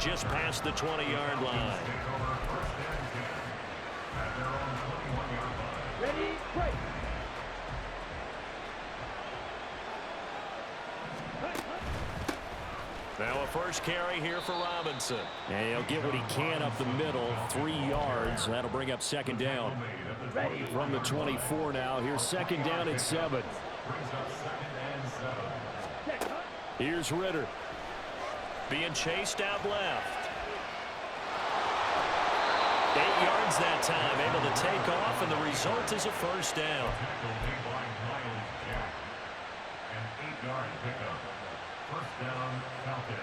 just past the 20-yard line. Ready, break. Now a first carry here for Robinson. And he'll get what he can up the middle, 3 yards. That'll bring up second down. From the 24 now, here's second down and 7. Here's Ritter. Being chased out left. 8 yards that time, able to take off, and the result is a first down. An 8-yard pickup. First down, Falcons.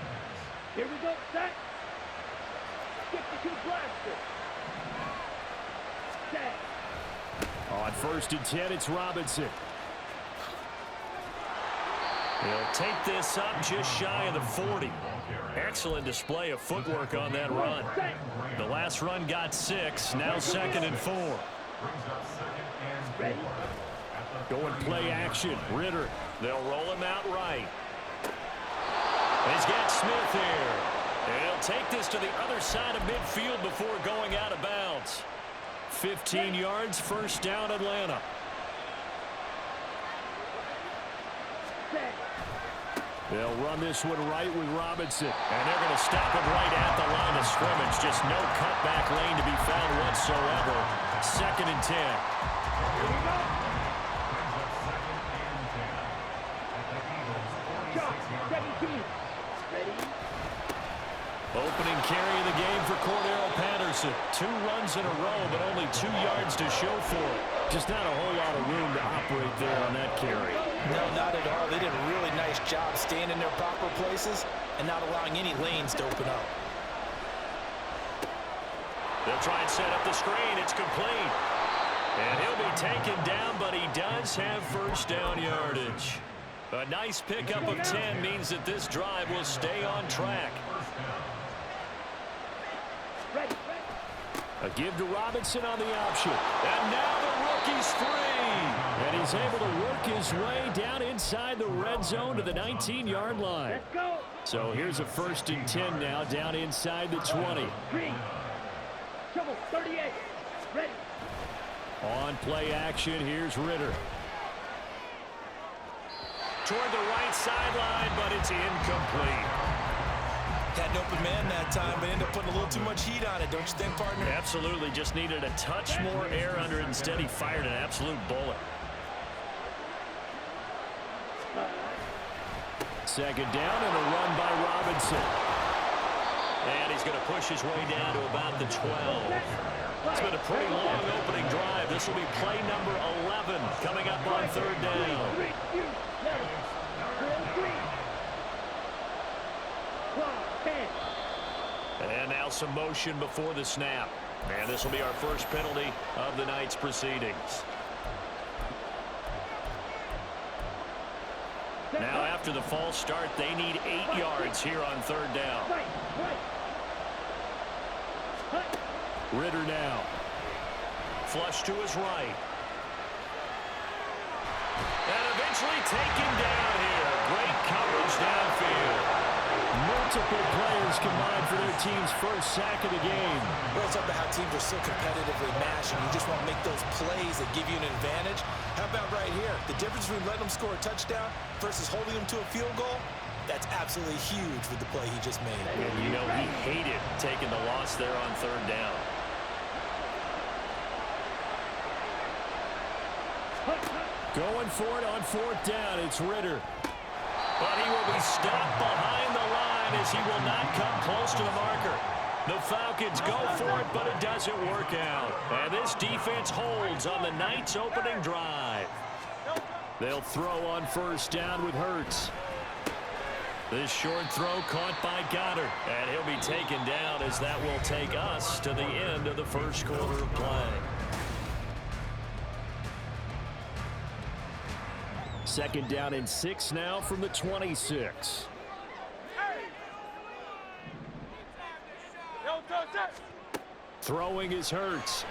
Here we go, set. 52 blaster. Set. On first and 10, it's Robinson. He'll take this up just shy of the 40. Excellent display of footwork on that run. The last run got 6, now second and 4. Going play action, Ritter. They'll roll him out right. He's got Smith here. He'll take this to the other side of midfield before going out of bounds. 15 yards, first down, Atlanta. They'll run this one right with Robinson. And they're going to stop it right at the line of scrimmage. Just no cutback lane to be found whatsoever. Second and 10. Here we go. Shot, 17. Ready. Opening carry of the game for Cordero Patterson. 2 runs in a row, but only 2 yards to show for it. Just not a whole lot of room to operate there on that carry. No, not at all. They did a really nice job staying in their proper places and not allowing any lanes to open up. They'll try and set up the screen. It's complete. And he'll be taken down, but he does have first down yardage. A nice pickup of 10 means that this drive will stay on track. Ready. A give to Robinson on the option. And now the rookie's free. And he's able to work his way down inside the red zone to the 19-yard line. Let's go. So here's a first and 10 now down inside the 20. Green. Trouble, 38. Ready. On play action, here's Ritter. Toward the right sideline, but it's incomplete. Had an open man that time, but ended up putting a little too much heat on it, don't you think, partner? Absolutely, just needed a touch more air under it. Instead, he fired an absolute bullet. Second down and a run by Robinson. And he's going to push his way down to about the 12. It's been a pretty long opening drive. This will be play number 11 coming up on third down. And now some motion before the snap. And this will be our first penalty of the night's proceedings. Now after the false start, they need 8 yards here on third down. Ritter now. Flush to his right. And eventually taken down here. Great coverage downfield. Multiple players combined for their team's first sack of the game. Well, it's up to how teams are so competitively matched, and you just want to make those plays that give you an advantage. How about right here? The difference between letting them score a touchdown versus holding them to a field goal, that's absolutely huge with the play he just made. And you know he hated taking the loss there on third down. Going for it on fourth down, it's Ritter. But he will be stopped behind the line as he will not come close to the marker. The Falcons go for it, but it doesn't work out. And this defense holds on the night's opening drive. They'll throw on first down with Hurts. This short throw caught by Goddard. And he'll be taken down as that will take us to the end of the first quarter of play. Second down and 6 now from the 26. Throwing is Hurts.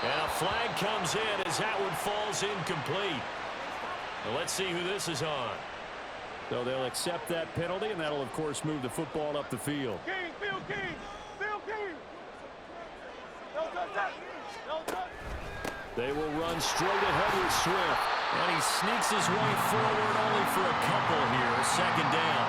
And a flag comes in as that one falls incomplete. Well, let's see who this is on. So they'll accept that penalty, and that'll, of course, move the football up the field. King, Field King, Field King. No touch, no touch. They will run straight ahead with Swift. And he sneaks his way forward only for a couple here. Second down.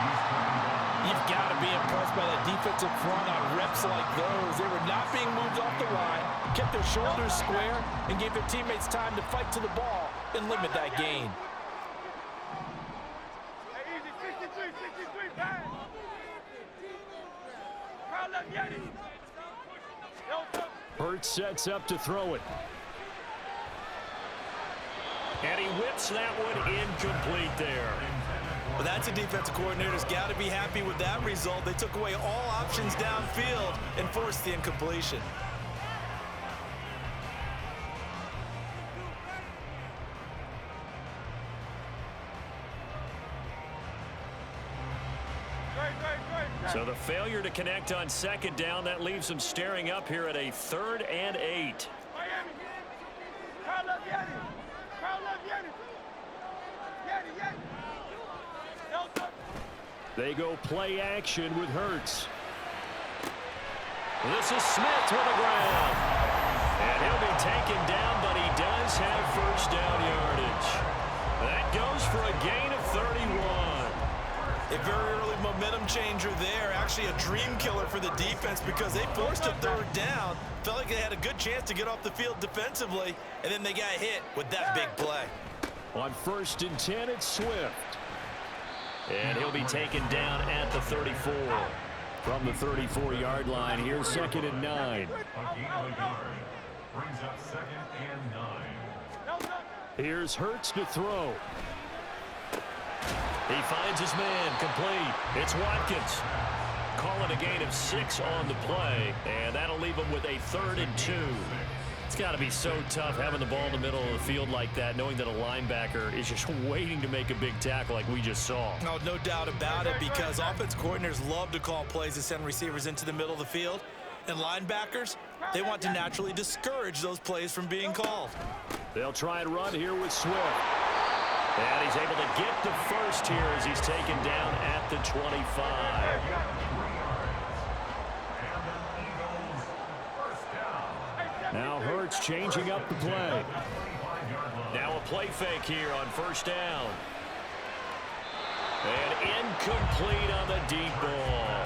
You've got to be impressed by that defensive front on reps like those. They were not being moved off the line, kept their shoulders square, and gave their teammates time to fight to the ball and limit that gain. Hey, easy, 63, pass. Crowd left, Yeti. No touch. Hurts sets up to throw it. And he whips that one incomplete there. Well, that's a defensive coordinator's got to be happy with that result. They took away all options downfield and forced the incompletion. So the failure to connect on second down, that leaves them staring up here at a 3rd and 8. Miami. Crowd left, Yeti. Crowd left, Yeti. Yeti. No touch. They go play action with Hurts. This is Smith to the ground. And he'll be taken down, but he does have first down yardage. That goes for a gain of 31. A very early momentum changer there. Actually a dream killer for the defense because they forced a 3rd down. Felt like they had a good chance to get off the field defensively, and then they got hit with that big play. On 1st and 10, it's Swift. And he'll be taken down at the 34. From the 34-yard line, here's 2nd and 9. A gain of a yard. Brings up 2nd and 9. Here's Hurts to throw. He finds his man, complete. It's Watkins. Calling a gain of 6 on the play, and that'll leave him with a 3rd and 2. It's got to be so tough having the ball in the middle of the field like that, knowing that a linebacker is just waiting to make a big tackle like we just saw. No doubt about it, because offense coordinators love to call plays to send receivers into the middle of the field. And linebackers, they want to naturally discourage those plays from being called. They'll try and run here with Swift. And he's able to get the first here as he's taken down at the 25. Now Hurts changing up the play. Now a play fake here on 1st down. And incomplete on the deep ball.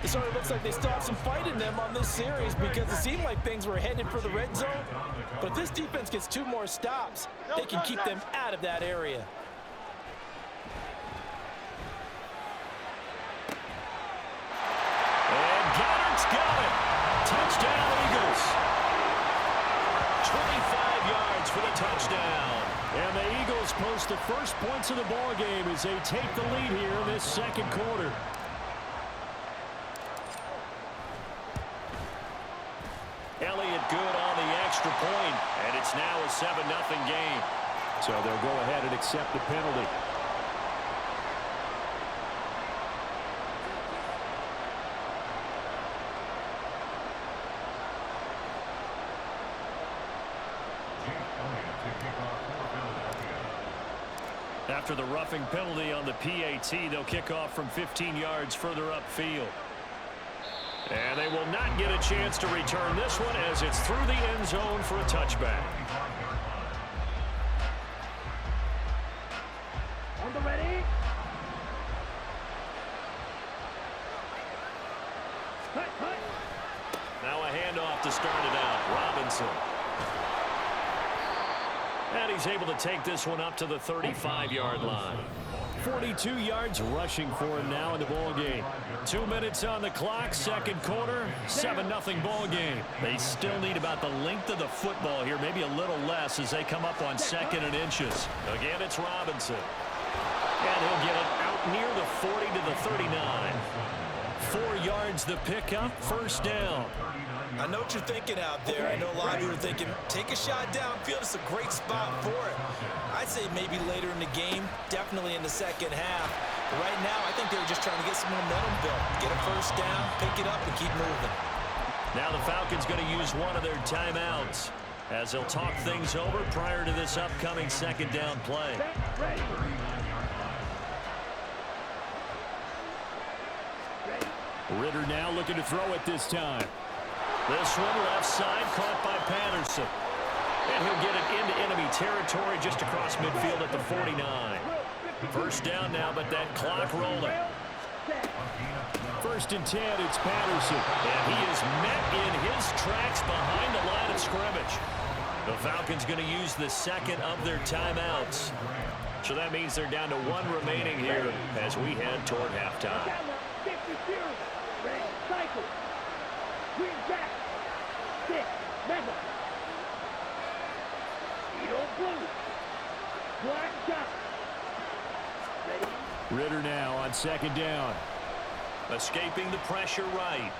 It sort of looks like they still have some fight in them on this series because it seemed like things were headed for the red zone. But if this defense gets 2 more stops, they can keep them out of that area. And Goddard's got it. Touchdown, Eagles. 25 yards for the touchdown. And the Eagles post the first points of the ball game as they take the lead here in this 2nd quarter. Elliott good on the extra point, and it's now a 7-0 game. So they'll go ahead and accept the penalty. After the roughing penalty on the PAT, they'll kick off from 15 yards further upfield. And they will not get a chance to return this one as it's through the end zone for a touchback. On the ready. Cut. Now a handoff to start it out. Robinson. And he's able to take this one up to the 35-yard line. 42 yards rushing for him now in the ball game. 2 minutes on the clock, 2nd quarter, 7-0 ball game. They still need about the length of the football here, maybe a little less as they come up on 2nd and inches. Again, it's Robinson. And he'll get it out near the 40 to the 39. 4 yards the pickup, 1st down. I know what you're thinking out there. I know a lot of you are thinking, take a shot downfield. It's a great spot for it. I'd say maybe later in the game, definitely in the 2nd half. But right now, I think they were just trying to get some momentum built. Get a 1st down, pick it up, and keep moving. Now the Falcons going to use one of their timeouts as they'll talk things over prior to this upcoming 2nd down play. Ritter now looking to throw it this time. This one left side caught by Patterson. And he'll get it into enemy territory just across midfield at the 49. First down now, but that clock rolling. 1st and 10, it's Patterson. And he is met in his tracks behind the line of scrimmage. The Falcons going to use the second of their timeouts. So that means they're down to 1 remaining here as we head toward halftime. Ritter now on 2nd down. Escaping the pressure right.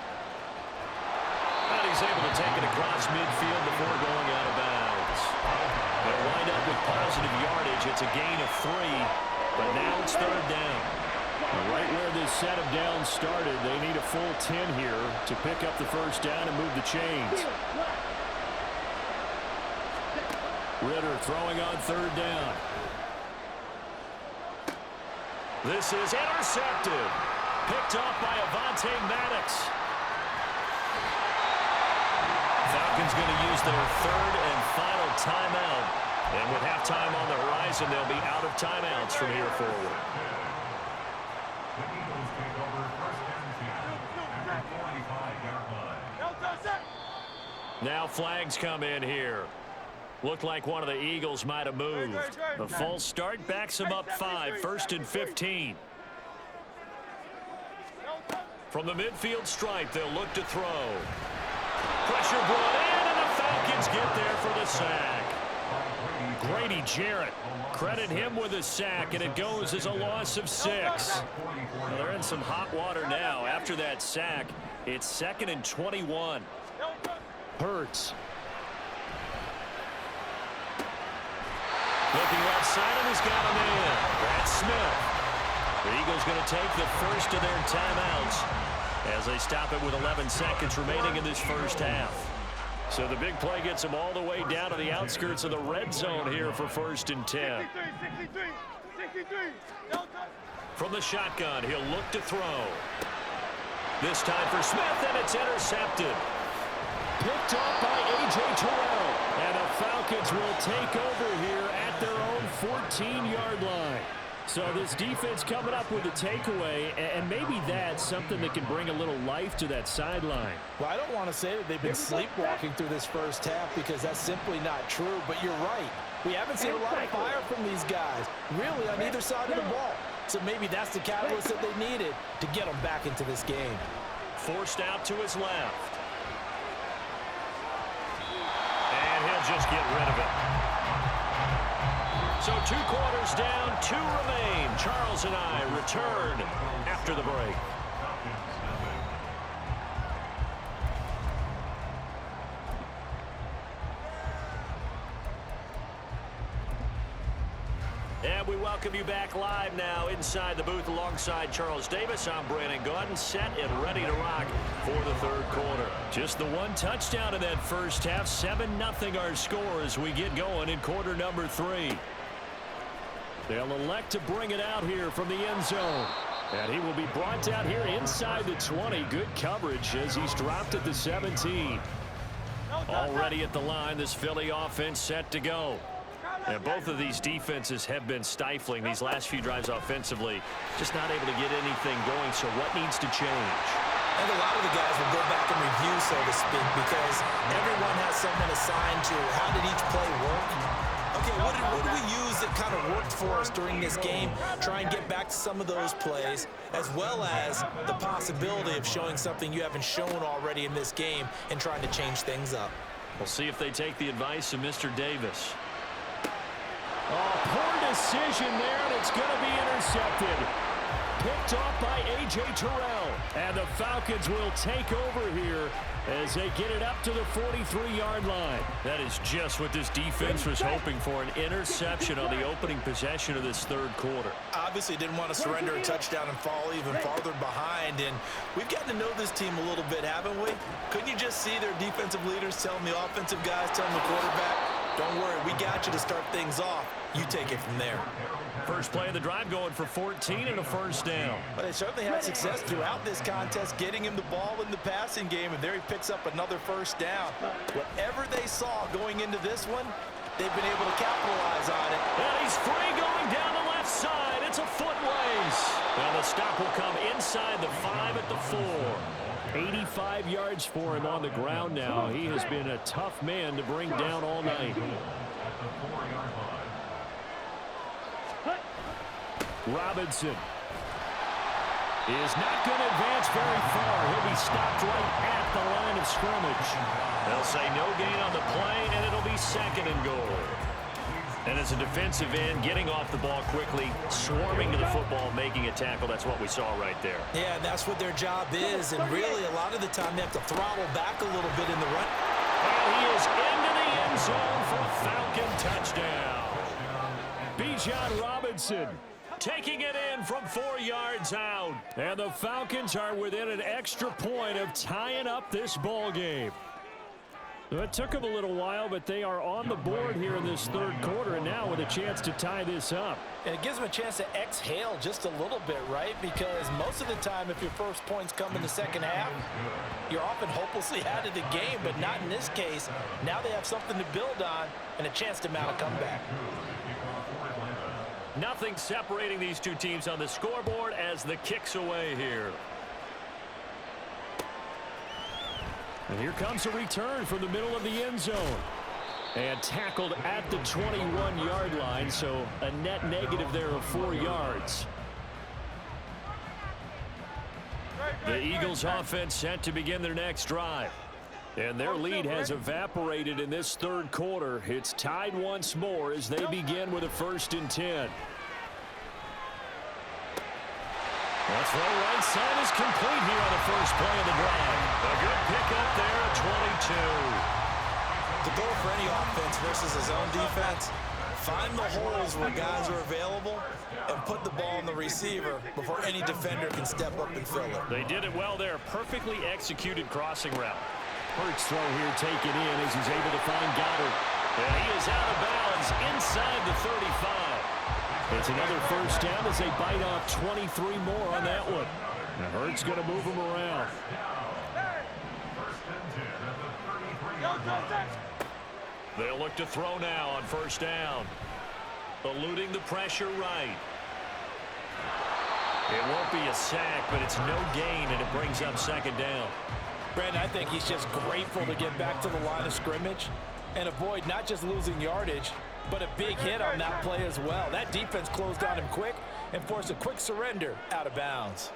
And he's able to take it across midfield before going out of bounds. They'll wind up with positive yardage. It's a gain of 3, but now it's 3rd down. Right where this set of downs started, they need a full 10 here to pick up the 1st down and move the chains. Ritter throwing on 3rd down. This is intercepted. Picked off by Avonte Maddox. Falcons going to use their 3rd and final timeout. And with halftime on the horizon, they'll be out of timeouts from here forward. The Eagles take over 1st and 10 at the 45-yard line. Now flags come in here. Looked like one of the Eagles might have moved. The false start backs them up 5, 1st and 15. From the midfield stripe, they'll look to throw. Pressure brought in, and the Falcons get there for the sack. Grady Jarrett, credit him with a sack, and it goes as a loss of 6. Well, they're in some hot water now. After that sack, it's 2nd and 21. Hurts. Looking left side, and he's got him in. That's Smith. The Eagles going to take the first of their timeouts as they stop it with 11 seconds remaining in this first half. So the big play gets them all the way down to the outskirts of the red zone here for 1st and 10. From the shotgun, he'll look to throw. This time for Smith, and it's intercepted. Picked off by A.J. Terrell. And the Falcons will take over here at their own 14-yard line. So this defense coming up with a takeaway, and maybe that's something that can bring a little life to that sideline. Well, I don't want to say that they've been sleepwalking through this first half because that's simply not true, but you're right. We haven't seen a lot of fire from these guys, really, on either side of the ball. So maybe that's the catalyst that they needed to get them back into this game. Forced out to his left. And he'll just get rid of it. So 2 quarters down, 2 remain. Charles and I return after the break. And we welcome you back live now inside the booth alongside Charles Davis. I'm Brandon Gordon, set and ready to rock for the 3rd quarter. Just the 1 touchdown in that first half. 7-0 our score as we get going in quarter number 3. They'll elect to bring it out here from the end zone. And he will be brought down here inside the 20. Good coverage as he's dropped at the 17. Already at the line, this Philly offense set to go. And both of these defenses have been stifling these last few drives offensively. Just not able to get anything going, so what needs to change? And a lot of the guys will go back and review, so to speak, because everyone has someone assigned to how did each play work. Okay, what did we use that kind of worked for us during this game? Try and get back to some of those plays, as well as the possibility of showing something you haven't shown already in this game and trying to change things up. We'll see if they take the advice of Mr. Davis. Oh, poor decision there, and it's going to be intercepted. Picked off by A.J. Terrell. And the Falcons will take over here as they get it up to the 43-yard line. That is just what this defense was hoping for, an interception on the opening possession of this 3rd quarter. Obviously didn't want to surrender a touchdown and fall even farther behind, and we've gotten to know this team a little bit, haven't we? Couldn't you just see their defensive leaders telling the offensive guys, telling the quarterback, don't worry, we got you to start things off. You take it from there. First play of the drive going for 14 and a first down. But they certainly had success throughout this contest, getting him the ball in the passing game, and there he picks up another first down. Whatever they saw going into this one, they've been able to capitalize on it. And he's free going down the left side. It's a foot race. And the stop will come inside the 5 at the 4. 85 yards for him on the ground now. He has been a tough man to bring down all night. Robinson is not going to advance very far. He'll be stopped right at the line of scrimmage. They'll say no gain on the play, and it'll be 2nd and goal. And as a defensive end, getting off the ball quickly, swarming to the football, making a tackle, that's what we saw right there. Yeah, that's what their job is, and really a lot of the time they have to throttle back a little bit in the run. And he is into the end zone for a Falcon touchdown. Bijan Robinson taking it in from 4 yards out. And the Falcons are within an extra point of tying up this ball game. It took them a little while, but they are on the board here in this third quarter, and now with a chance to tie this up. And it gives them a chance to exhale just a little bit, right? Because most of the time, if your first points come in the second half, you're often hopelessly out of the game, but not in this case. Now they have something to build on and a chance to mount a comeback. Nothing separating these two teams on the scoreboard as the kick's away here. And here comes a return from the middle of the end zone. And tackled at the 21-yard line, so a net negative there of 4 yards. The Eagles offense set to begin their next drive. And their lead has evaporated in this third quarter. It's tied once more as they begin with a 1st and 10. The throw right side is complete here on the first play of the drive. A good pickup there at 22. The goal for any offense versus his own defense, find the holes where guys are available and put the ball in the receiver before any defender can step up and fill it. They did it well there. Perfectly executed crossing route. Hurts throw here taken in as he's able to find Goddard. And he is out of bounds inside the 35. It's another first down as they bite off 23 more on that one. And Hurts going to move him around. They'll look to throw now on first down. Eluding the pressure right. It won't be a sack, but it's no gain, and it brings up 2nd down. Brandon, I think he's just grateful to get back to the line of scrimmage and avoid not just losing yardage, but a big hit on that play as well. That defense closed on him quick and forced a quick surrender out of bounds.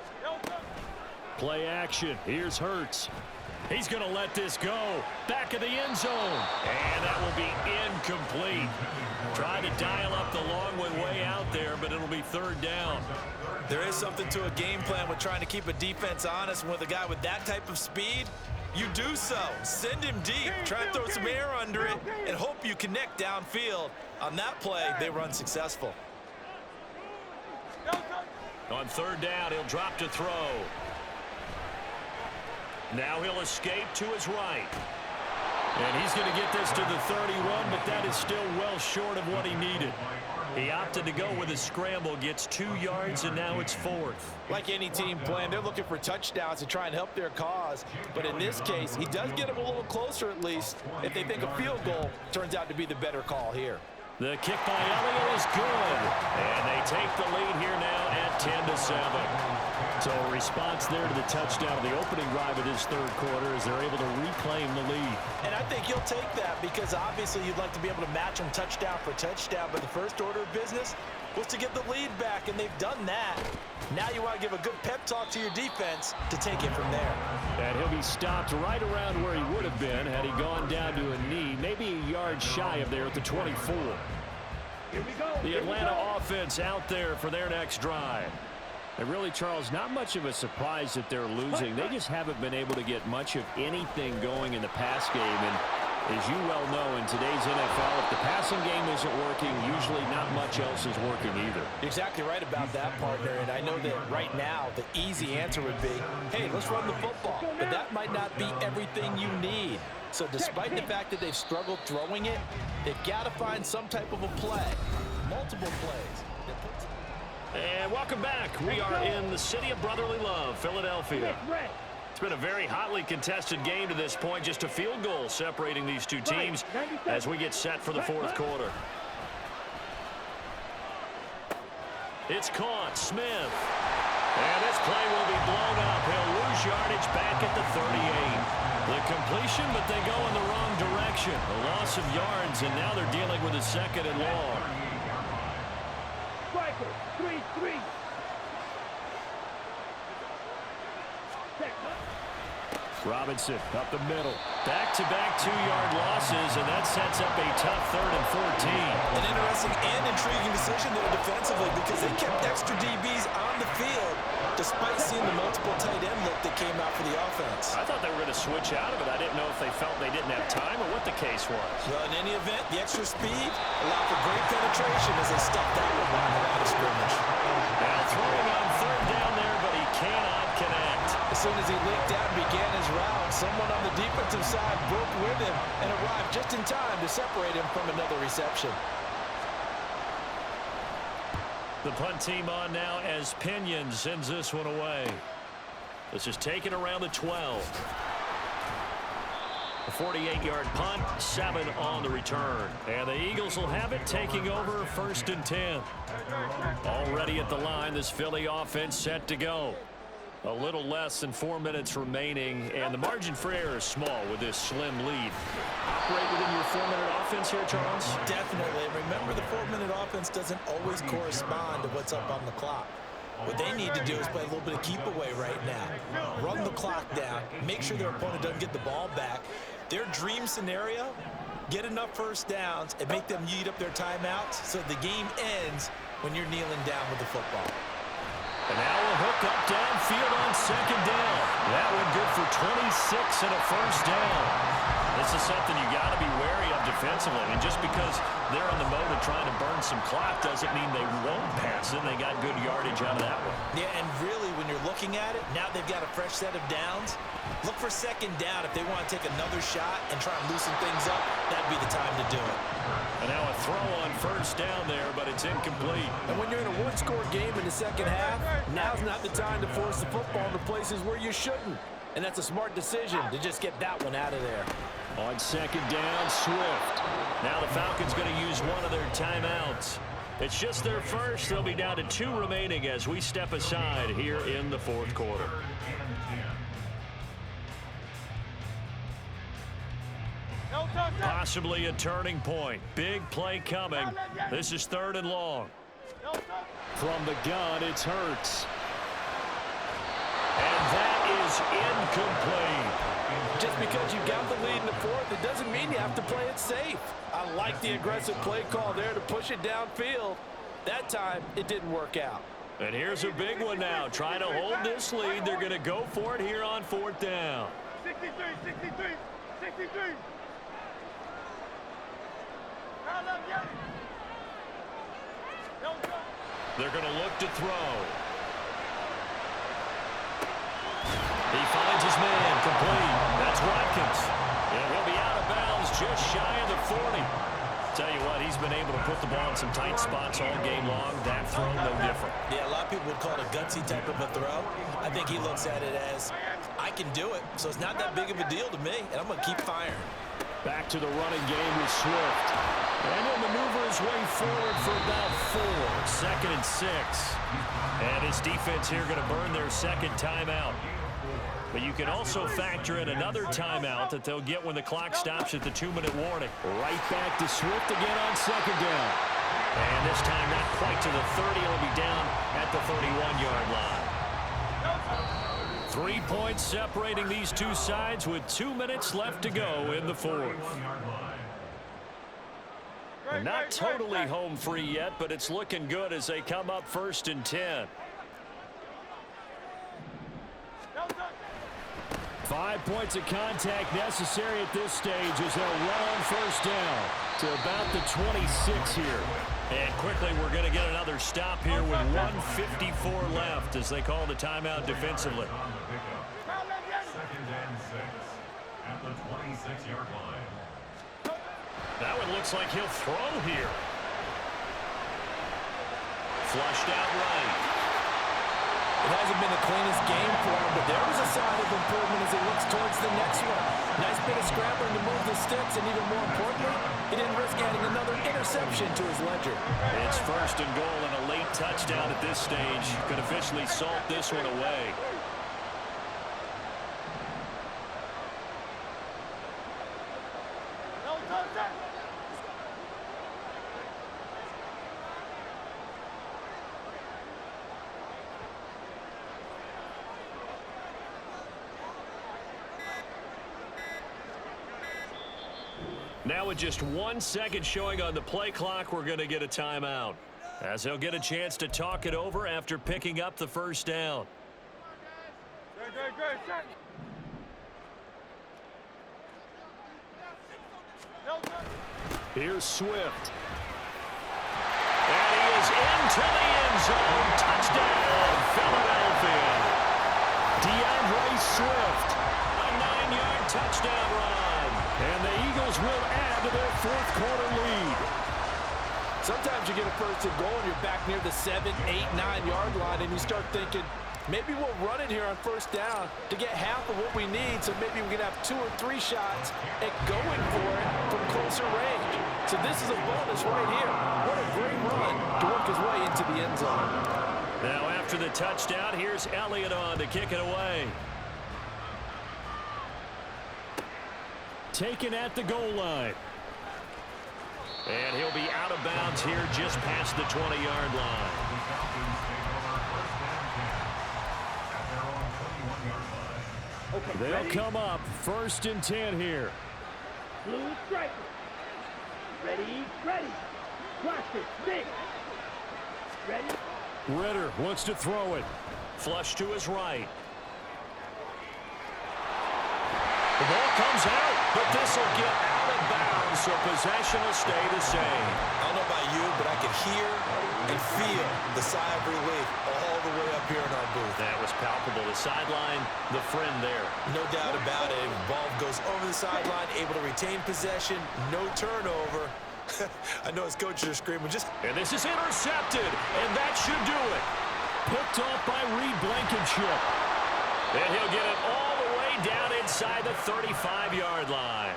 Play action. Here's Hurts. He's going to let this go. Back of the end zone. And that will be incomplete. Trying to dial up the long one way out there, but it'll be 3rd down. There is something to a game plan with trying to keep a defense honest. And with a guy with that type of speed, you do so. Send him deep. Try and throw some air under it and hope you connect downfield. On that play, they run successful. On 3rd down, he'll drop to throw. Now he'll escape to his right. And he's going to get this to the 31, but that is still well short of what he needed. He opted to go with a scramble, gets 2 yards, and now it's 4th. Like any team playing, they're looking for touchdowns to try and help their cause. But in this case, he does get them a little closer at least if they think a field goal turns out to be the better call here. The kick by Elliott is good. And they take the lead here now at 10-7. So a response there to the touchdown of the opening drive of this third quarter as they're able to reclaim the lead. And I think you'll take that because obviously you'd like to be able to match them touchdown for touchdown, but the first order of business was to get the lead back, and they've done that. Now you want to give a good pep talk to your defense to take it from there. And he'll be stopped right around where he would have been had he gone down to a knee, maybe a yard shy of there at the 24. The Atlanta offense out there for their next drive. And really, Charles, not much of a surprise that they're losing. They just haven't been able to get much of anything going in the pass game. And as you well know, in today's NFL, if the passing game isn't working, usually not much else is working either. You're exactly right about that, partner. And I know that right now the easy answer would be, hey, let's run the football. But that might not be everything you need. So despite the fact that they've struggled throwing it, they've got to find some type of a play, multiple plays that puts And welcome back. We are in the city of brotherly love, Philadelphia. It's been a very hotly contested game to this point. Just a field goal separating these two teams as we get set for the fourth quarter. It's caught. Smith. And this play will be blown up. He'll lose yardage back at the 38. The completion, but they go in the wrong direction. A loss of yards, and now they're dealing with a second and long. Striker, 3-3. Robinson up the middle. Back-to-back 2-yard losses, and that sets up a tough 3rd and 14. An interesting and intriguing decision there defensively because they kept extra DBs on the field despite seeing the multiple tight end look that came out for the offense. I thought they were going to switch out of it. I didn't know if they felt they didn't have time or what the case was. Well, in any event, the extra speed allowed for great penetration as they stuffed that one behind the line of scrimmage. Now throwing on 3rd down there, but he cannot connect. As soon as he leaked out and began his route, someone on the defensive side broke with him and arrived just in time to separate him from another reception. The punt team on now as Pinion sends this one away. This is taken around the 12. A 48-yard punt, 7 on the return. And the Eagles will have it, taking over 1st and 10. Already at the line, this Philly offense set to go. A little less than 4 minutes remaining, and the margin for error is small with this slim lead. Operate within your 4-minute offense here, Charles? Definitely. And remember, the 4-minute offense doesn't always correspond to what's up on the clock. What they need to do is play a little bit of keep away right now. Run the clock down. Make sure their opponent doesn't get the ball back. Their dream scenario, get enough first downs and make them eat up their timeouts so the game ends when you're kneeling down with the football. And now a hook up downfield on 2nd down. That one good for 26 and a 1st down. This is something you got to be wary of defensively. I mean, just because they're in the mode of trying to burn some clock doesn't mean they won't pass it. They got good yardage out of that one. Yeah, and really, when you're looking at it, now they've got a fresh set of downs. Look for 2nd down. If they want to take another shot and try and loosen things up, that'd be the time to do it. And now a throw on 1st down there, but it's incomplete. And when you're in a one-score game in the second half, now's not the time to force the football into places where you shouldn't. And that's a smart decision to just get that one out of there. On 2nd down, Swift. Now the Falcons going to use one of their timeouts. It's just their first. They'll be down to 2 remaining as we step aside here in the 4th quarter. Possibly a turning point. Big play coming. This is 3rd and long. From the gun, it's Hurts. And that is incomplete. Just because you got the lead in the 4th, it doesn't mean you have to play it safe. I like the aggressive play call there to push it downfield. That time, it didn't work out. And here's a big one now. Trying to hold this lead. They're going to go for it here on 4th down. 63, 63, 63. They're going to look to throw. He finds his man, complete. That's Watkins. And he'll be out of bounds just shy of the 40. Tell you what, he's been able to put the ball in some tight spots all game long. That throw, no different. Yeah, a lot of people would call it a gutsy type of a throw. I think he looks at it as, I can do it, so it's not that big of a deal to me, and I'm going to keep firing. Back to the running game with Swift. And he'll maneuver his way forward for about 4. 2nd and 6. And his defense here going to burn their 2nd timeout. But you can also factor in another timeout that they'll get when the clock stops at the 2-minute warning. Right back to Swift again on 2nd down. And this time not quite to the 30. It'll be down at the 31-yard line. 3 points separating these two sides with 2 minutes left to go in the 4th. And not totally home free yet, but it's looking good as they come up 1st and 10. 5 points of contact necessary at this stage as they'll run on 1st down to about the 26 here. And quickly, we're going to get another stop here with 1:54 left as they call the timeout defensively. 2nd and 6 at the 26-yard line. That one looks like he'll throw here. Flushed out right. It hasn't been the cleanest game for him, but there was a sign of improvement as he looks towards the next one. Nice bit of scrambling to move the sticks, and even more importantly, he didn't risk adding another interception to his ledger. It's first and goal and a late touchdown at this stage. Could officially salt this one away. Now with just 1 second showing on the play clock, we're going to get a timeout, as he'll get a chance to talk it over after picking up the first down. Here's Swift. And he is into the end zone. Touchdown, Philadelphia. DeAndre Swift. A 9-yard touchdown run. And the Eagles will add to their fourth quarter lead. Sometimes you get a first and goal and you're back near the 7, 8, 9-yard line, and you start thinking, maybe we'll run it here on first down to get half of what we need, so maybe we can have 2 or 3 shots at going for it from closer range. So this is a bonus right here. What a great run to work his way into the end zone. Now after the touchdown, here's Elliott on to kick it away. Taken at the goal line. And he'll be out of bounds here just past the 20-yard line. They'll come up first and 10 here. Blue striker. Ready, ready. Watch it, stick. Ready. Ritter wants to throw it. Flush to his right. The ball comes out, but this will get out of bounds, so possession will stay the same. I don't know about you, but I can hear and feel the sigh of relief all the way up here in our booth. That was palpable. The sideline, the friend there. No doubt about it. Ball goes over the sideline, able to retain possession, no turnover. I know his coaches are screaming. And this is intercepted, and that should do it. Picked off by Reed Blankenship. And he'll get it all the way down inside the 35-yard line.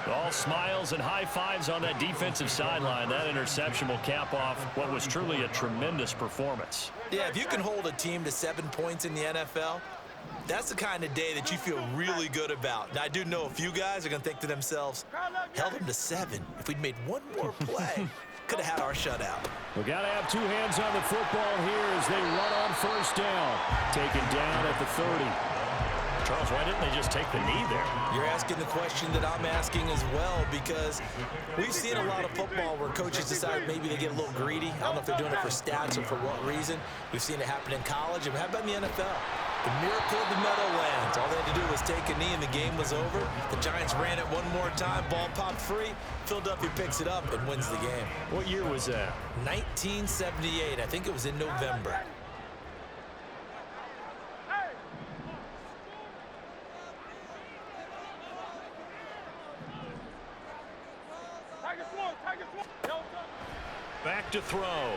All smiles and high fives on that defensive sideline. That interception will cap off what was truly a tremendous performance. Yeah, if you can hold a team to 7 points in the NFL, that's the kind of day that you feel really good about. Now, I do know a few guys are going to think to themselves, held them to 7. If we'd made one more play, could have had our shutout. We got to have 2 hands on the football here as they run on first down. Taken down at the 30. Charles, why didn't they just take the knee there? You're asking the question that I'm asking as well, because we've seen a lot of football where coaches decide maybe they get a little greedy. I don't know if they're doing it for stats or for what reason. We've seen it happen in college. And how about in the NFL? The miracle of the Meadowlands. All they had to do was take a knee and the game was over. The Giants ran it one more time. Ball popped free. Philadelphia picks it up and wins the game. What year was that? 1978. I think it was in November. Back to throw. Under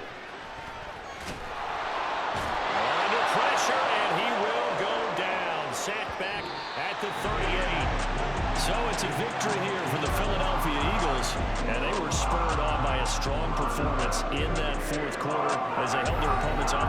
pressure, and he will go down. Sacked back at the 38. So it's a victory here for the Philadelphia Eagles, and they were spurred on by a strong performance in that fourth quarter as they held their opponents on